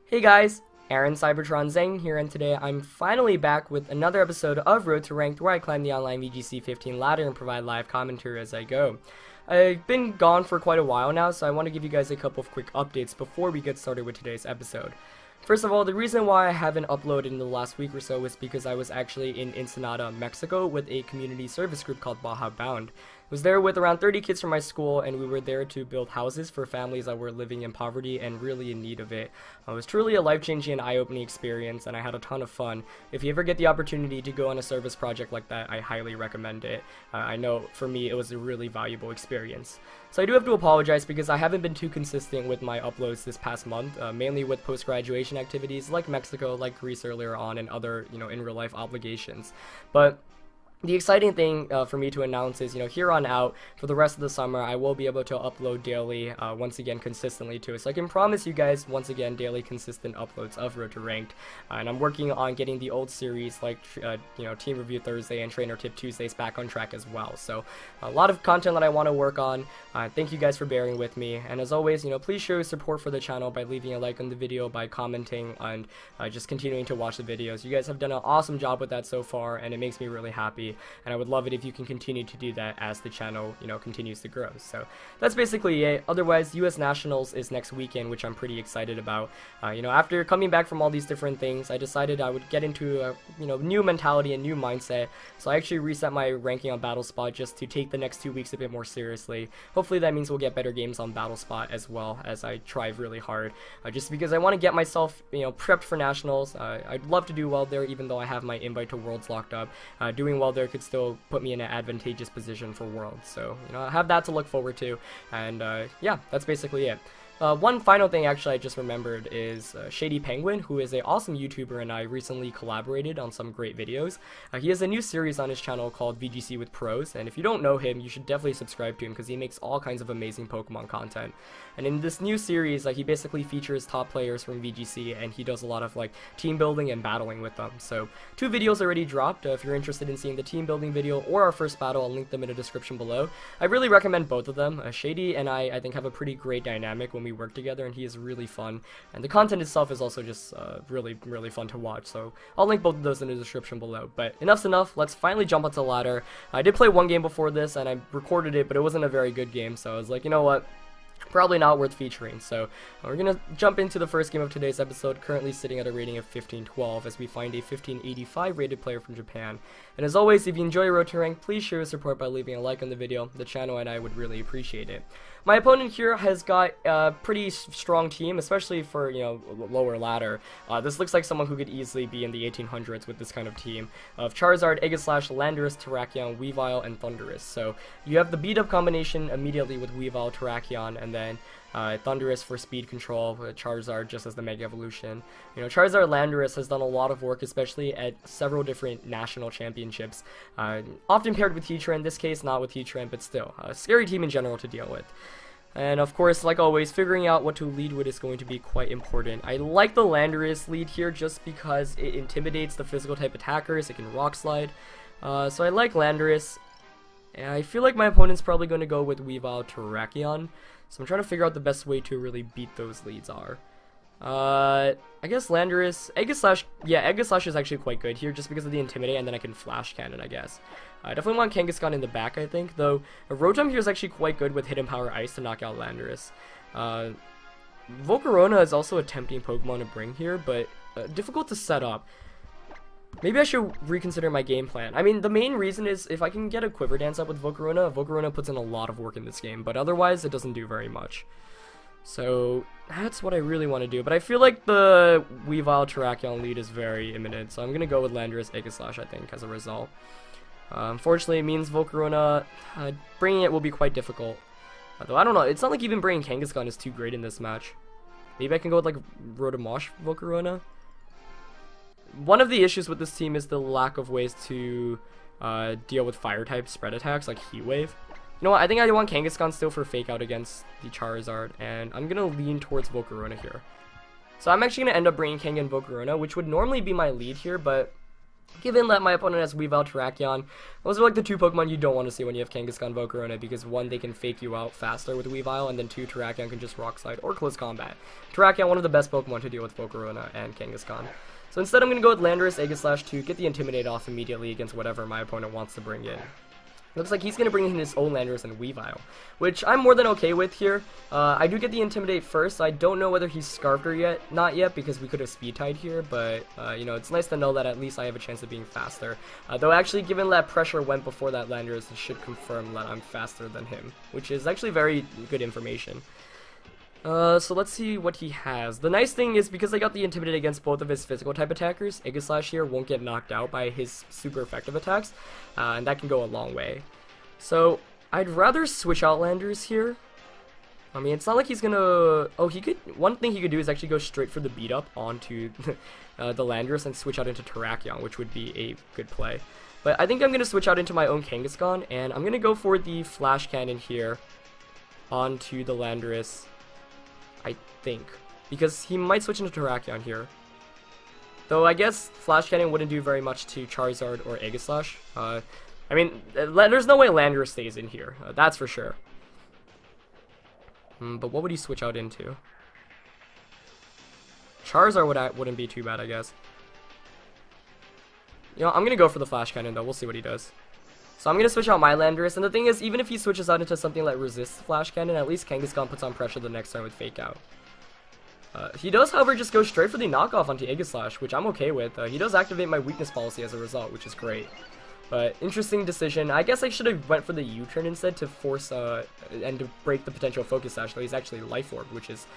Hey guys, Aaron Cybertron Zeng here, and today I'm finally back with another episode of Road to Ranked, where I climb the online VGC 15 ladder and provide live commentary as I go. I've been gone for quite a while now, so I want to give you guys a couple of quick updates before we get started with today's episode. First of all, the reason why I haven't uploaded in the last week or so was because I was actually in Ensenada, Mexico with a community service group called Baja Bound. I was there with around 30 kids from my school, and we were there to build houses for families that were living in poverty and really in need of it. It was truly a life-changing and eye-opening experience, and I had a ton of fun. If you ever get the opportunity to go on a service project like that, I highly recommend it. I know for me it was a really valuable experience. So I do have to apologize because I haven't been too consistent with my uploads this past month, mainly with post-graduation activities like Mexico, like Greece earlier on, and other, in real life obligations. But the exciting thing for me to announce is, here on out, for the rest of the summer, I will be able to upload daily, once again, consistently too. So I can promise you guys, once again, daily consistent uploads of Road to Ranked. And I'm working on getting the old series, like, Team Review Thursday and Trainer Tip Tuesdays back on track as well. So a lot of content that I want to work on. Thank you guys for bearing with me. And as always, please show your support for the channel by leaving a like on the video, by commenting, and just continuing to watch the videos. You guys have done an awesome job with that so far, and it makes me really happy. And I would love it if you can continue to do that as the channel, continues to grow. So that's basically it. Otherwise, US Nationals is next weekend, which I'm pretty excited about. After coming back from all these different things, I decided I would get into a, new mentality and new mindset. So I actually reset my ranking on BattleSpot just to take the next 2 weeks a bit more seriously. Hopefully that means we'll get better games on BattleSpot as well, as I try really hard. Just because I want to get myself, prepped for Nationals. I'd love to do well there, even though I have my invite to Worlds locked up. Doing well there could still put me in an advantageous position for Worlds. So, I have that to look forward to. And, yeah, that's basically it. One final thing actually I just remembered is Shady Penguin, who is an awesome YouTuber, and I recently collaborated on some great videos. He has a new series on his channel called VGC with Pros, and if you don't know him, you should definitely subscribe to him because he makes all kinds of amazing Pokemon content. And in this new series, he basically features top players from VGC, and he does a lot of team building and battling with them. So 2 videos already dropped. If you're interested in seeing the team building video or our first battle, I'll link them in the description below. I really recommend both of them. Shady and I think have a pretty great dynamic when we work together, and he is really fun, and the content itself is also just really fun to watch. So I'll link both of those in the description below. But enough's enough, let's finally jump onto the ladder. I did play one game before this and I recorded it, but it wasn't a very good game, so I was like, you know what, probably not worth featuring. So we're gonna jump into the first game of today's episode, currently sitting at a rating of 1512, as we find a 1585 rated player from Japan. And as always, if you enjoy Road to Rank, please show your support by leaving a like on the video. The channel and I would really appreciate it. My opponent here has got a pretty strong team, especially for, lower ladder. This looks like someone who could easily be in the 1800s with this kind of team of Charizard, Aegislash, Landorus, Terrakion, Weavile, and Thundurus. So you have the beat-up combination immediately with Weavile, Terrakion, and then Thundurus for speed control, Charizard just as the Mega Evolution. Charizard Landorus has done a lot of work, especially at several different national championships. Often paired with Heatran, in this case not with Heatran, but still, a scary team in general to deal with. And of course, like always, figuring out what to lead with is going to be quite important. I like the Landorus lead here just because it intimidates the physical type attackers. It can Rock Slide. So I like Landorus. And I feel like my opponent's probably going to go with Weavile Terrakion. So I'm trying to figure out the best way to really beat those leads are. I guess Landorus, Aegislash, yeah, Aegislash is actually quite good here just because of the Intimidate, and then I can Flash Cannon, I guess. I definitely want Kangaskhan in the back, I think, though a Rotom here is actually quite good with Hidden Power Ice to knock out Landorus. Volcarona is also a tempting Pokemon to bring here, but difficult to set up. Maybe I should reconsider my game plan. I mean, the main reason is if I can get a Quiver Dance up with Volcarona, Volcarona puts in a lot of work in this game, but otherwise it doesn't do very much. So that's what I really want to do, but I feel like the Weavile Terrakion lead is very imminent, so I'm going to go with Landorus Aegislash, I think, as a result. Unfortunately, it means Volcarona, bringing it will be quite difficult. Though I don't know, it's not like even bringing Kangaskhan is too great in this match. Maybe I can go with Rotomosh Volcarona. One of the issues with this team is the lack of ways to deal with fire-type spread attacks like Heat Wave. You know what, I think I want Kangaskhan still for Fake Out against the Charizard, and I'm going to lean towards Volcarona here. So I'm actually going to end up bringing Kang and Volcarona, which would normally be my lead here, but Given that my opponent has Weavile, Terrakion, those are like the two Pokemon you don't want to see when you have Kangaskhan, Volcarona, because one, they can fake you out faster with Weavile, and then two, Terrakion can just Rock Slide or Close Combat. Terrakion, one of the best Pokemon to deal with Volcarona and Kangaskhan. So instead, I'm going to go with Landorus, Aegislash to get the Intimidate off immediately against whatever my opponent wants to bring in. Looks like he's going to bring in his own Landorus and Weavile, which I'm more than okay with here. I do get the Intimidate first. I don't know whether he's Scarfed or not yet, because we could have Speed Tied here, but, you know, it's nice to know that at least I have a chance of being faster. Though actually, given that pressure went before that Landorus, it should confirm that I'm faster than him, which is actually very good information. So let's see what he has. The nice thing is, because I got the Intimidate against both of his physical type attackers, Aegislash here won't get knocked out by his super effective attacks, and that can go a long way. So, I'd rather switch out Landorus here. I mean, it's not like he's gonna... Oh, he could... One thing he could do is actually go straight for the beat up onto the Landorus and switch out into Terrakion, which would be a good play. But I think I'm gonna switch out into my own Kangaskhan, and I'm gonna go for the Flash Cannon here onto the Landorus, I think, because he might switch into Terrakion here. Though I guess Flash Cannon wouldn't do very much to Charizard or Aegislash. I mean, there's no way Landorus stays in here, that's for sure. But what would he switch out into? Charizard wouldn't be too bad, I guess. You know, I'm gonna go for the Flash Cannon though, we'll see what he does. So I'm going to switch out my Landorus, and the thing is, even if he switches out into something that resists Flash Cannon, at least Kangaskhan puts on pressure the next turn with Fake Out. He does, however, just go straight for the knockoff onto Aegislash, which I'm okay with. He does activate my weakness policy as a result, which is great. But interesting decision. I guess I should have went for the U-turn instead to force and to break the potential Focus Sash, though he's actually Life Orb, which is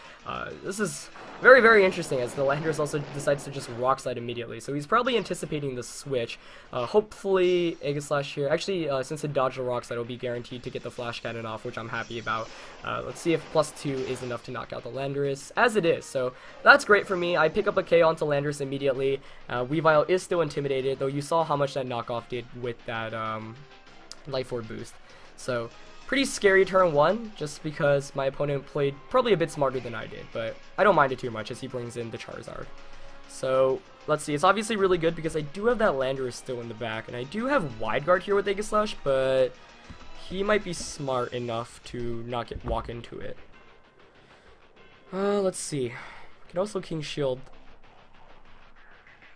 this is very, very interesting, as the Landorus also decides to just Rock Slide immediately. So he's probably anticipating the switch. Hopefully Aegislash here, actually since it dodged the Rock Slide, it'll be guaranteed to get the Flash Cannon off, which I'm happy about. Let's see if +2 is enough to knock out the Landorus, as it is. So that's great for me. I pick up a KO onto Landorus immediately. Weavile is still intimidated, though you saw how much that knockoff did with that Life Orb boost. So pretty scary turn 1, just because my opponent played probably a bit smarter than I did, but I don't mind it too much as he brings in the Charizard. So let's see, it's obviously really good because I do have that Landorus still in the back, and I do have Wide Guard here with Aegislash, but he might be smart enough to not walk into it. Let's see. Can also King Shield.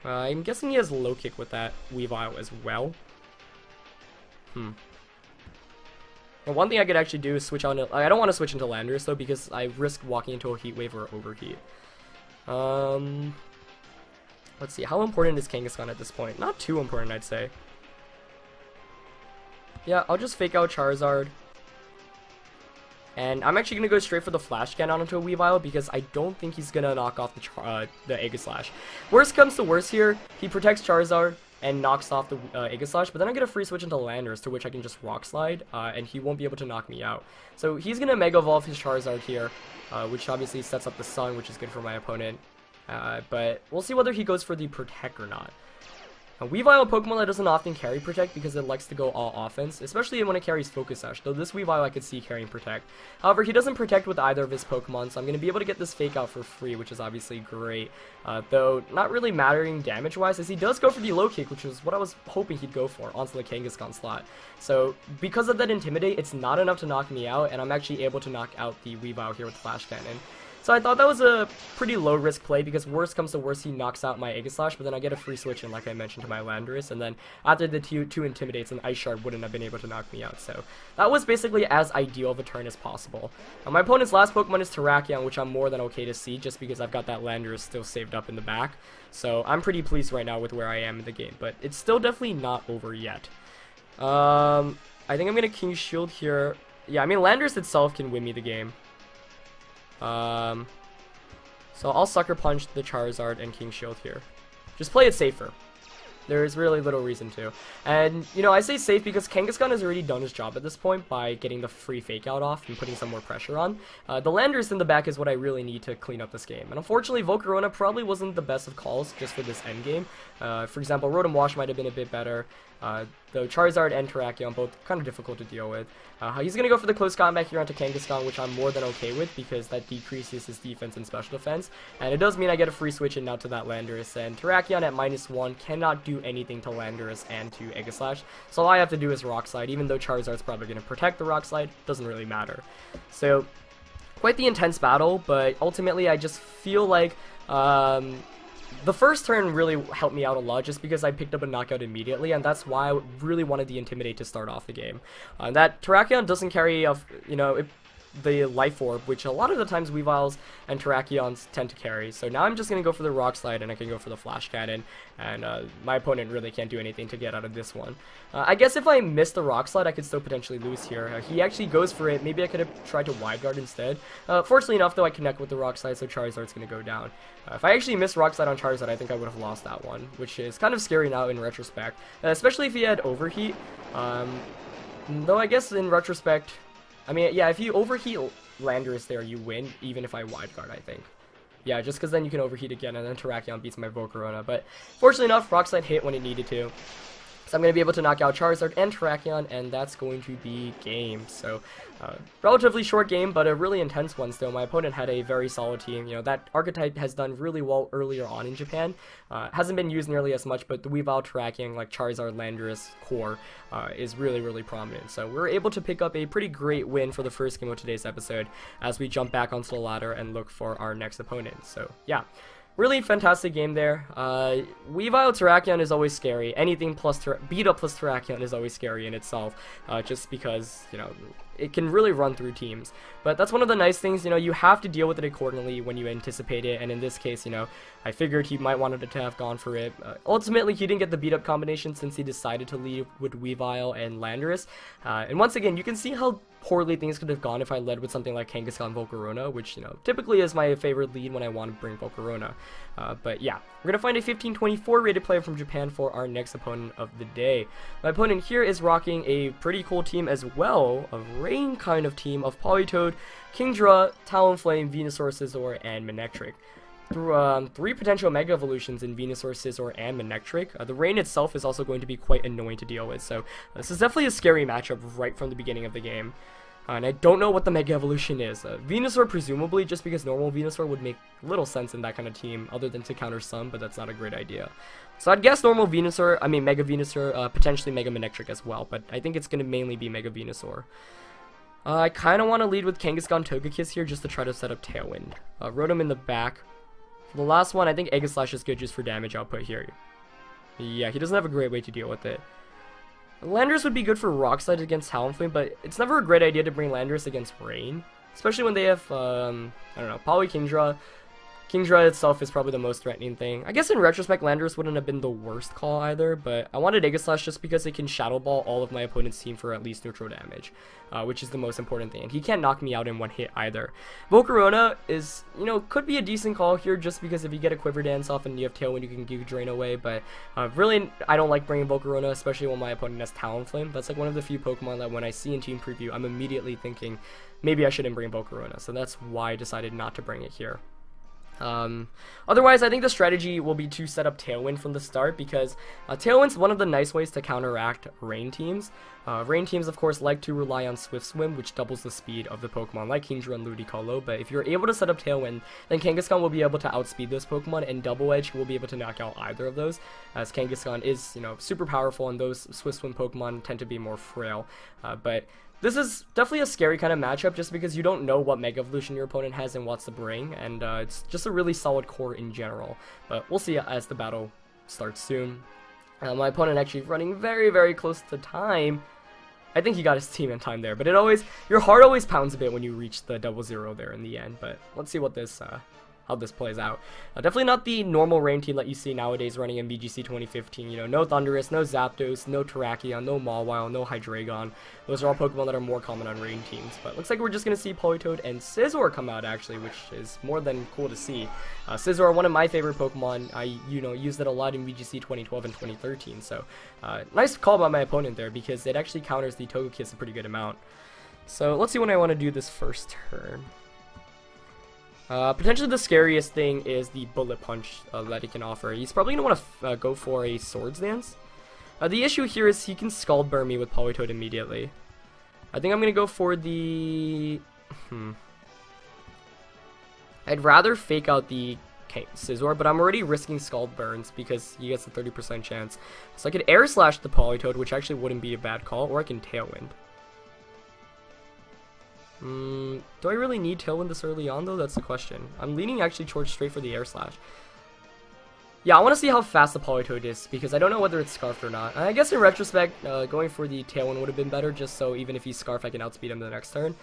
I'm guessing he has Low Kick with that Weavile as well. Now, one thing I could actually do is switch on. I don't want to switch into Landorus though, because I risk walking into a Heat Wave or Overheat. Let's see. How important is Kangaskhan at this point? Not too important, I'd say. Yeah, I'll just Fake Out Charizard. And I'm actually going to go straight for the Flash Cannon onto a Weavile, because I don't think he's going to knock off the Aegislash. Worst comes to worst here, he protects Charizard and knocks off the Aegislash, but then I get a free switch into Landorus, to which I can just Rock Slide, and he won't be able to knock me out. So he's going to Mega Evolve his Charizard here, which obviously sets up the Sun, which is good for my opponent. But we'll see whether he goes for the Protect or not. Now, Weavile, a Pokemon that doesn't often carry Protect because it likes to go all offense, especially when it carries Focus Sash, though this Weavile I could see carrying Protect. However, he doesn't Protect with either of his Pokemon, so I'm going to be able to get this Fake Out for free, which is obviously great. Though, not really mattering damage-wise, as he does go for the Low Kick, which is what I was hoping he'd go for, onto the Kangaskhan slot. So, because of that Intimidate, it's not enough to knock me out, and I'm actually able to knock out the Weavile here with Flash Cannon. So I thought that was a pretty low risk play, because worst comes to worst, he knocks out my Aegislash, but then I get a free switch in, like I mentioned, to my Landorus, and then after the two Intimidates, an Ice Shard wouldn't have been able to knock me out. So that was basically as ideal of a turn as possible. Now, my opponent's last Pokemon is Terrakion, which I'm more than okay to see, just because I've got that Landorus still saved up in the back. So I'm pretty pleased right now with where I am in the game, but it's still definitely not over yet. I think I'm going to King Shield here. Yeah, I mean, Landorus itself can win me the game. So I'll Sucker Punch the Charizard and King Shield here. Just play it safer. There's really little reason to. And, you know, I say safe because Kangaskhan has already done his job at this point by getting the free Fake Out off and putting some more pressure on. The Landorus in the back is what I really need to clean up this game. And unfortunately, Volcarona probably wasn't the best of calls just for this endgame. For example, Rotom Wash might have been a bit better. Though Charizard and Terrakion both kind of difficult to deal with. He's going to go for the close combat here onto Kangaskhan, which I'm more than okay with because that decreases his defense and special defense. And it does mean I get a free switch in now to that Landorus. And Terrakion at -1 cannot do anything to Landorus and to Aegislash. So all I have to do is Rock Slide, even though Charizard's probably going to protect the Rock Slide. Doesn't really matter. So quite the intense battle, but ultimately I just feel like the first turn really helped me out a lot just because I picked up a knockout immediately, and that's why I really wanted the Intimidate to start off the game. That Terrakion doesn't carry, the Life Orb, which a lot of the times Weaviles and Terrakions tend to carry. So now I'm just going to go for the Rock Slide, and I can go for the Flash Cannon, and my opponent really can't do anything to get out of this one. I guess if I miss the Rock Slide, I could still potentially lose here. He actually goes for it. Maybe I could have tried to Wide Guard instead. Fortunately enough, though, I connect with the Rock Slide, so Charizard's going to go down. If I actually missed Rock Slide on Charizard, I think I would have lost that one, which is kind of scary now in retrospect, especially if he had Overheat. Though I guess in retrospect, I mean, yeah, if you overheat Landorus there, you win, even if I Wide Guard, I think. Yeah, just because then you can overheat again, and then Terrakion beats my Volcarona. But fortunately enough, Rock Slide hit when it needed to. So I'm going to be able to knock out Charizard and Terrakion, and that's going to be game. So, relatively short game, but a really intense one still. My opponent had a very solid team. You know, that archetype has done really well earlier on in Japan. Hasn't been used nearly as much, but the Weavile, Terrakion, like Charizard, Landorus core is really, really prominent. So we're able to pick up a pretty great win for the first game of today's episode as we jump back onto the ladder and look for our next opponent. So, yeah. Really fantastic game there. Weavile Terrakion is always scary. Anything plus beat up plus Terrakion is always scary in itself, just because, you know, it can really run through teams. But that's one of the nice things, you know, you have to deal with it accordingly when you anticipate it, and in this case, you know, I figured he might wanted to have gone for it. Ultimately, he didn't get the beat up combination since he decided to lead with Weavile and Landorus. And once again, you can see how poorly things could have gone if I led with something like Kangaskhan Volcarona, which, you know, typically is my favorite lead when I want to bring Volcarona. But yeah, we're going to find a 1524 rated player from Japan for our next opponent of the day. My opponent here is rocking a pretty cool team as well, a Rain kind of team of Politoed, Kingdra, Talonflame, Venusaur, Scizor, and Manectric. Through 3 potential Mega Evolutions in Venusaur, Scizor, and Manectric. The Rain itself is also going to be quite annoying to deal with, so this is definitely a scary matchup right from the beginning of the game. And I don't know what the Mega Evolution is. Venusaur, presumably, just because normal Venusaur would make little sense in that kind of team, other than to counter some, but that's not a great idea. So I'd guess normal Venusaur, I mean Mega Venusaur, potentially Mega Manectric as well, but I think it's going to mainly be Mega Venusaur. I kind of want to lead with Kangaskhan Togekiss here just to try to set up Tailwind. Rotom in the back. For the last one, I think Aegislash is good just for damage output here. Yeah, he doesn't have a great way to deal with it. Landorus would be good for Rock Slide against Talonflame, but it's never a great idea to bring Landorus against Rain. Especially when they have, I don't know, Poly Kingdra. Kingdra itself is probably the most threatening thing. I guess in retrospect, Landorus wouldn't have been the worst call either, but I wanted Aegislash just because it can Shadow Ball all of my opponent's team for at least neutral damage, which is the most important thing. And he can't knock me out in one hit either. Volcarona is, you know, could be a decent call here just because if you get a Quiver Dance off and you have Tailwind, you can Giga Drain away, but really, I don't like bringing Volcarona, especially when my opponent has Talonflame. That's like one of the few Pokemon that when I see in team preview, I'm immediately thinking, maybe I shouldn't bring Volcarona, so that's why I decided not to bring it here. Otherwise, I think the strategy will be to set up Tailwind from the start because Tailwind's one of the nice ways to counteract Rain teams. Rain teams, of course, like to rely on Swift Swim, which doubles the speed of the Pokemon like Kingdra and Ludicolo, but if you're able to set up Tailwind, then Kangaskhan will be able to outspeed those Pokemon, and Double Edge will be able to knock out either of those, as Kangaskhan is, you know, super powerful, and those Swift Swim Pokemon tend to be more frail, but this is definitely a scary kind of matchup just because you don't know what Mega Evolution your opponent has and what's to bring, and it's just a really solid core in general. But we'll see as the battle starts soon. My opponent actually running very, very close to time. I think he got his team in time there, but your heart always pounds a bit when you reach the 0-0 there in the end. But let's see what this how this plays out. Definitely not the normal Rain team that you see nowadays running in VGC 2015. You know, no Thundurus, no Zapdos, no Terrakion, no Mawile, no Hydreigon. Those are all Pokemon that are more common on Rain teams. But looks like we're just going to see Politoed and Scizor come out, actually, which is more than cool to see. Scizor, one of my favorite Pokemon. I, you know, used it a lot in VGC 2012 and 2013. So, nice call by my opponent there because it actually counters the Togekiss a pretty good amount. So, let's see what I want to do this first turn. Potentially the scariest thing is the Bullet Punch that he can offer. He's probably going to want to go for a Swords Dance. The issue here is he can Scald Burn me with Politoed immediately. I think I'm going to go for the... I'd rather fake out the Scizor, but I'm already risking Scald Burns because he gets a 30% chance. So I could Air Slash the Politoed, which actually wouldn't be a bad call, or I can Tailwind. Do I really need Tailwind this early on, though? That's the question. I'm leaning actually towards straight for the Air Slash. Yeah, I want to see how fast the Politoed is, because I don't know whether it's Scarfed or not. I guess in retrospect, going for the Tailwind would have been better, just so even if he's Scarfed, I can outspeed him the next turn.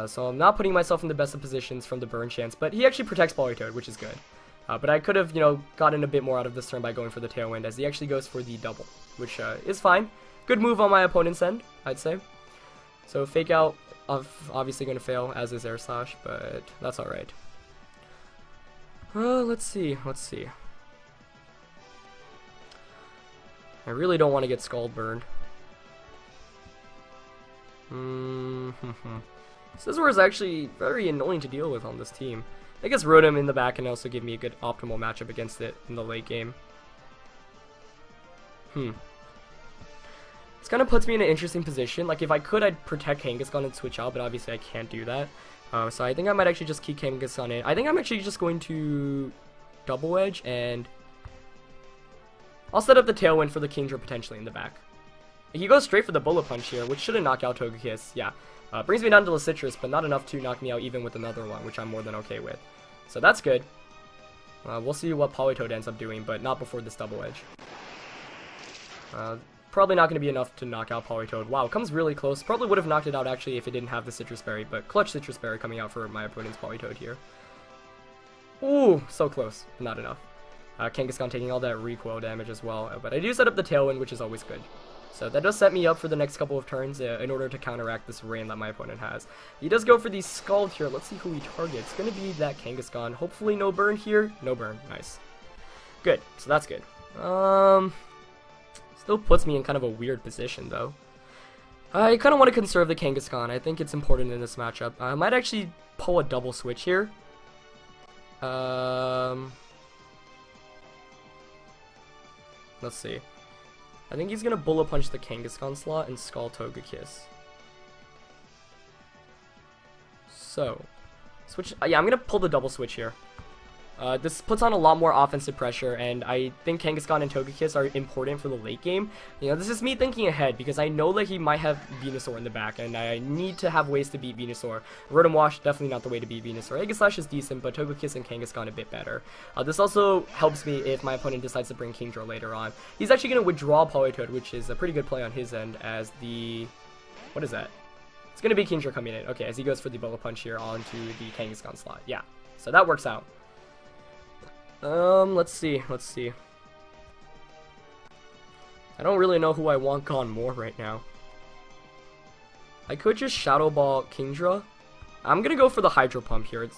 So I'm not putting myself in the best of positions from the burn chance, but he actually protects Politoed, which is good. But I could have, gotten a bit more out of this turn by going for the Tailwind, as he actually goes for the double, which is fine. Good move on my opponent's end, I'd say. So Fake Out, obviously going to fail, as is Air Slash, but that's alright. Let's see. I really don't want to get Scald Burned. Scizor is actually very annoying to deal with on this team. I guess Rotom in the back can also give me a good optimal matchup against it in the late game. This kind of puts me in an interesting position. Like, if I could, I'd protect Kangaskhan and switch out, but obviously I can't do that. So I think I might actually just keep Kangaskhan in. I think I'm actually just going to Double Edge, and I'll set up the Tailwind for the Kingdra potentially in the back. He goes straight for the Bullet Punch here, which shouldn't knock out Togekiss. Yeah. Brings me down to the Citrus, but not enough to knock me out even with another one, which I'm more than okay with. So that's good. We'll see what Politoed ends up doing, but not before this Double Edge. Probably not going to be enough to knock out Politoed. Wow, comes really close. Probably would have knocked it out actually if it didn't have the Citrus Berry, but clutch Citrus Berry coming out for my opponent's Politoed here. Ooh, so close. Not enough. Kangaskhan taking all that recoil damage as well, but I do set up the Tailwind, which is always good. So that does set me up for the next couple of turns in order to counteract this rain that my opponent has. He does go for the Scald here. Let's see who he targets. It's going to be that Kangaskhan. Hopefully no burn here. No burn. Nice. Good. So that's good. Still puts me in kind of a weird position, though. I kind of want to conserve the Kangaskhan. I think it's important in this matchup. I might actually pull a double switch here. Let's see. I think he's going to Bullet Punch the Kangaskhan slot and Scald Togekiss. So, switch. Yeah, I'm going to pull the double switch here. This puts on a lot more offensive pressure, and I think Kangaskhan and Togekiss are important for the late game. This is me thinking ahead, because I know that he might have Venusaur in the back, and I need to have ways to beat Venusaur. Rotom Wash, definitely not the way to beat Venusaur. Aegislash is decent, but Togekiss and Kangaskhan a bit better. This also helps me if my opponent decides to bring Kingdra later on. He's actually going to withdraw Politoed, which is a pretty good play on his end, as the... What is that? It's going to be Kingdra coming in. Okay, as he goes for the Bullet Punch here onto the Kangaskhan slot. Yeah, so that works out. Let's see. I don't really know who I want gone more right now. I could just Shadow Ball Kingdra. I'm gonna go for the Hydro Pump here.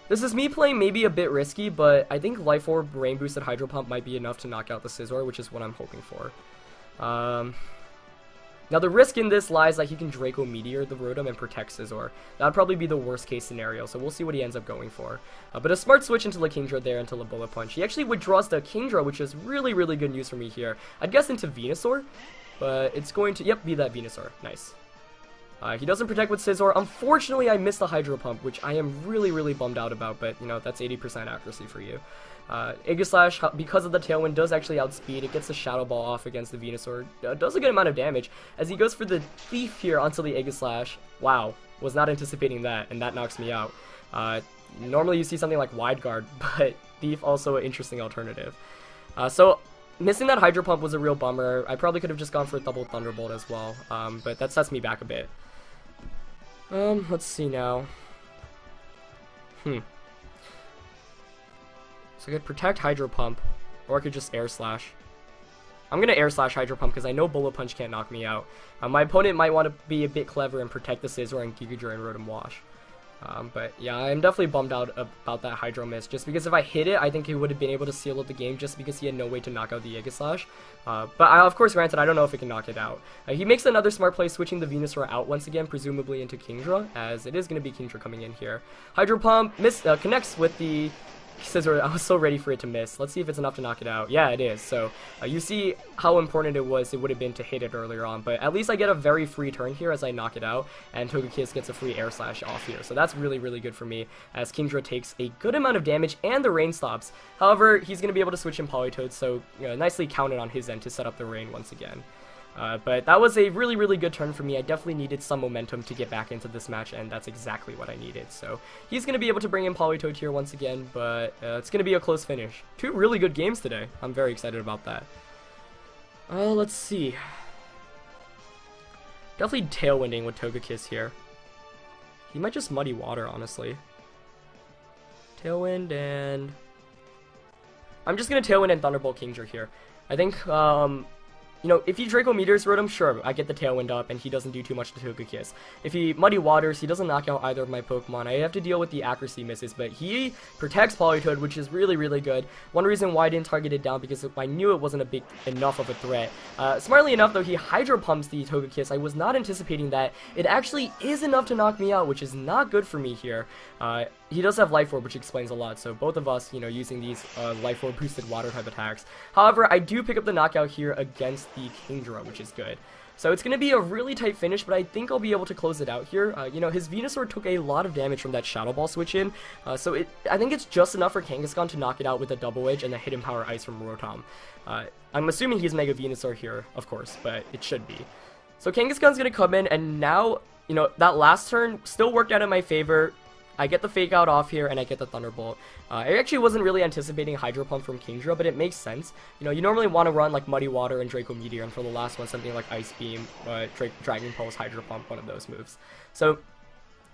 This is me playing maybe a bit risky, but I think Life Orb Rain Boosted Hydro Pump might be enough to knock out the Scizor, which is what I'm hoping for. Now the risk in this lies like he can Draco Meteor the Rotom and protect Scizor. That would probably be the worst case scenario, so we'll see what he ends up going for. But a smart switch into the Kingdra there until a Bullet Punch. He actually withdraws the Kingdra, which is really, really good news for me here. I'd guess into Venusaur, but it's going to, yep, be that Venusaur. Nice. He doesn't protect with Scizor. Unfortunately, I missed the Hydro Pump, which I am really, really bummed out about, but, that's 80% accuracy for you. Aegislash, because of the Tailwind, does actually outspeed. It gets the Shadow Ball off against the Venusaur. Does a good amount of damage, as he goes for the Thief here onto the Aegislash. Wow, was not anticipating that, and that knocks me out. Normally you see something like Wide Guard, but Thief also an interesting alternative. So, missing that Hydro Pump was a real bummer. I probably could have just gone for a double Thunderbolt as well, but that sets me back a bit. Let's see now. So I could protect Hydro Pump, or I could just Air Slash. I'm going to Air Slash Hydro Pump because I know Bullet Punch can't knock me out. My opponent might want to be a bit clever and protect the Scizor and Giga Drain Rotom Wash. But yeah, I'm definitely bummed out about that Hydro Miss, just because if I hit it, I think he would have been able to seal up the game just because he had no way to knock out the Aegislash. But of course, granted, I don't know if it can knock it out. He makes another smart play, switching the Venusaur out once again, presumably into Kingdra, as it is going to be Kingdra coming in here. Hydro Pump connects with the Scissor, I was so ready for it to miss. Let's see if it's enough to knock it out. Yeah, it is. So you see how important it would have been to hit it earlier on, but at least I get a very free turn here as I knock it out, and Togekiss gets a free air slash off here. So that's really, really good for me, as Kingdra takes a good amount of damage and the rain stops. However, he's going to be able to switch in Politoed, so nicely counted on his end to set up the rain once again. But that was a really, really good turn for me. I definitely needed some momentum to get back into this match, and that's exactly what I needed. So he's going to be able to bring in Politoed here once again, but it's going to be a close finish. 2 really good games today. I'm very excited about that. Let's see. Definitely Tailwinding with Togekiss here. He might just Muddy Water, honestly. Tailwind, and I'm just going to Tailwind and Thunderbolt Kingdra here. I think, you know, if he Draco Meteors Rotom, sure, I get the Tailwind up, and he doesn't do too much to Togekiss. If he Muddy Waters, he doesn't knock out either of my Pokemon. I have to deal with the accuracy misses, but he protects Politoed, which is really, really good. One reason why I didn't target it down, because I knew it wasn't a big enough of a threat. Smartly enough, though, he Hydro Pumps the Togekiss. I was not anticipating that. It actually is enough to knock me out, which is not good for me here. He does have Life Orb, which explains a lot, so both of us, you know, using these Life Orb boosted water type attacks. However, I do pick up the knockout here against the Kingdra, which is good. So it's going to be a really tight finish, but I think I'll be able to close it out here. You know, his Venusaur took a lot of damage from that Shadow Ball switch in, so I think it's just enough for Kangaskhan to knock it out with a Double Edge and a Hidden Power Ice from Rotom. I'm assuming he's Mega Venusaur here, of course, but it should be. So Kangaskhan's going to come in, and now, you know, that last turn still worked out in my favor. I get the Fake Out off here, and I get the Thunderbolt. I actually wasn't really anticipating Hydro Pump from Kingdra, but it makes sense. You know, you normally want to run like Muddy Water and Draco Meteor, and for the last one, something like Ice Beam, Dragon Pulse, Hydro Pump, one of those moves. So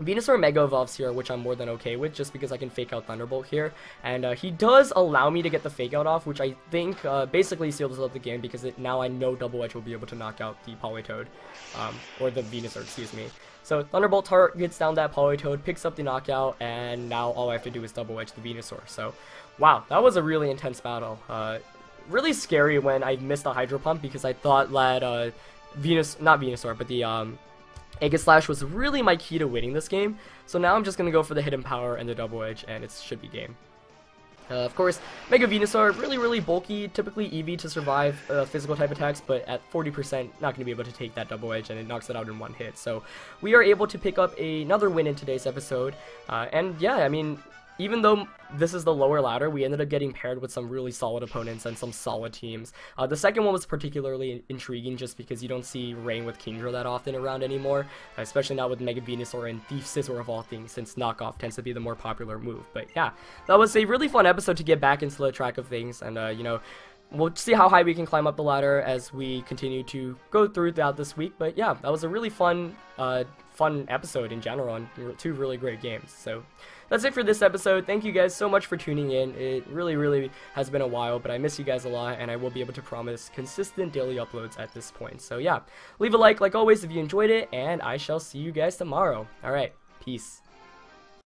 Venusaur Mega Evolves here, which I'm more than okay with, just because I can Fake Out Thunderbolt here, and he does allow me to get the Fake Out off, which I think basically seals up the game, because now I know Double Edge will be able to knock out the Politoed, or the Venusaur, excuse me. So Thunderbolt targets down that Politoed, picks up the knockout, and now all I have to do is Double Edge the Venusaur. So, wow, that was a really intense battle. Really scary when I missed the Hydro Pump, because I thought that not Venusaur, but the Aegislash was really my key to winning this game. So now I'm just going to go for the Hidden Power and the Double Edge, and it should be game. Of course, Mega Venusaur, really, really bulky, typically EV to survive physical type attacks, but at 40%, not going to be able to take that Double Edge, and it knocks it out in one hit. So we are able to pick up another win in today's episode, and yeah, I mean, even though this is the lower ladder, we ended up getting paired with some really solid opponents and some solid teams. The second one was particularly intriguing just because you don't see Rain with Kingdra that often around anymore, especially not with Mega Venusaur and Thief Scizor of all things, since Knockoff tends to be the more popular move. But yeah, that was a really fun episode to get back into the track of things, and you know, we'll see how high we can climb up the ladder as we continue to go throughout this week. But yeah, that was a really fun episode in general, and 2 really great games. So that's it for this episode. Thank you guys so much for tuning in. It really, really has been a while, but I miss you guys a lot, and I will be able to promise consistent daily uploads at this point. So yeah, leave a like always if you enjoyed it, and I shall see you guys tomorrow. Alright, peace.